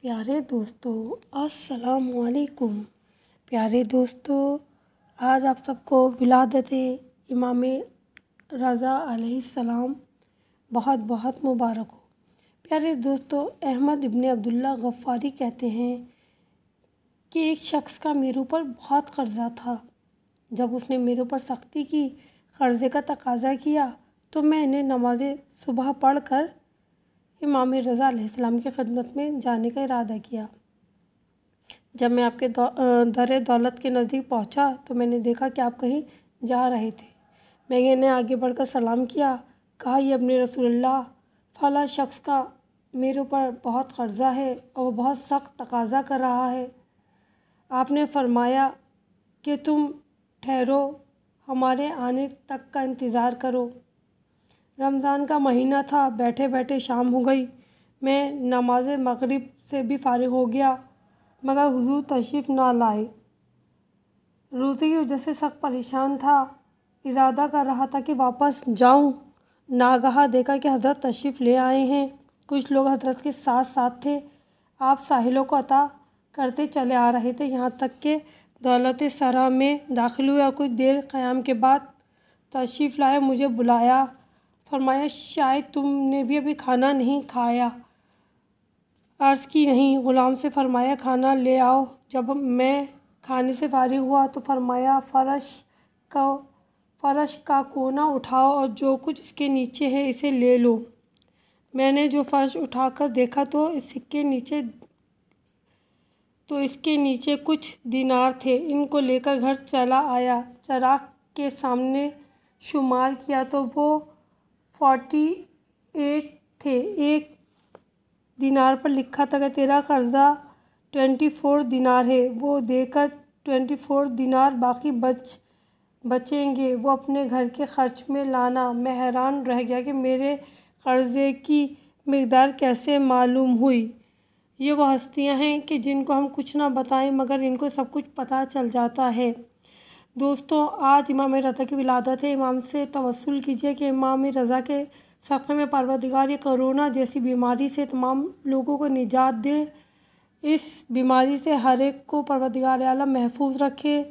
پیارے دوستو السلام علیکم۔ پیارے دوستو، آج آپ سب کو ولادت امام رضا علیہ السلام بہت بہت مبارک ہو۔ پیارے دوستو، احمد ابن عبداللہ غفاری کہتے ہیں کہ ایک شخص کا میرے اوپر بہت قرضہ تھا۔ جب اس نے میرے اوپر سختی کی، قرضے کا تقاضا کیا، تو میں نے نماز صبح پڑھ کر امام رضا علیہ السلام کی خدمت میں جانے کا ارادہ کیا۔ جب میں آپ کے در دولت کے نزدیک پہنچا تو میں نے دیکھا کہ آپ کہیں جا رہے تھے۔ میں نے آگے بڑھ کر سلام کیا، کہا یہ ابن رسول اللہ فلاں شخص کا میرے اوپر بہت قرضہ ہے اور وہ بہت سخت تقاضا کر رہا ہے۔ آپ نے فرمایا کہ تم ٹھہرو، ہمارے آنے تک کا انتظار کرو۔ رمضان کا مہینہ تھا، بیٹھے بیٹھے شام ہو گئی۔ میں نماز مغرب سے بھی فارغ ہو گیا، مگر حضور تشریف نہ لائے۔ روزے کی وجہ سے سخت پریشان تھا، ارادہ کر رہا تھا کہ واپس جاؤں۔ ناگہاں دیکھا کہ حضرت تشریف لے آئے ہیں۔ کچھ لوگ حضرت کے ساتھ ساتھ تھے۔ آپ سائلوں کو عطا کرتے چلے آ رہے تھے، یہاں تک کہ دولت سرا میں داخل ہوئے اور کچھ دیر قیام کے بعد تشریف لائے۔ مجھے بلایا، فرمایا شاید تم نے بھی ابھی کھانا نہیں کھایا۔ عرض کی نہیں۔ غلام سے فرمایا کھانا لے آؤ۔ جب میں کھانے سے فارغ ہوا تو فرمایا فرش کا کونا اٹھاؤ اور جو کچھ اس کے نیچے ہے اسے لے لو۔ میں نے جو فرش اٹھا کر دیکھا تو اس کے نیچے کچھ دینار تھے۔ ان کو لے کر گھر چلا آیا۔ چراغ کے سامنے شمار کیا تو وہ 48 تھے۔ ایک دینار پر لکھا تھا کہ تیرا قرضہ 24 دینار ہے، وہ دے کر 24 دینار باقی بچیں گے، وہ اپنے گھر کے خرچ میں لانا۔ میں حیران رہ گیا کہ میرے قرضے کی مقدار کیسے معلوم ہوئی۔ یہ وہ ہستیاں ہیں کہ جن کو ہم کچھ نہ بتائیں مگر ان کو سب کچھ پتہ چل جاتا ہے۔ دوستو، آج امام رضا کی ولادت ہے۔ امام سے توسل کیجیے کہ امام رضا کے صدقے میں پروردگار یہ کرونا جیسی بیماری سے تمام لوگوں کو نجات دے۔ اس بیماری سے ہر ایک کو پروردگار عالم محفوظ رکھے۔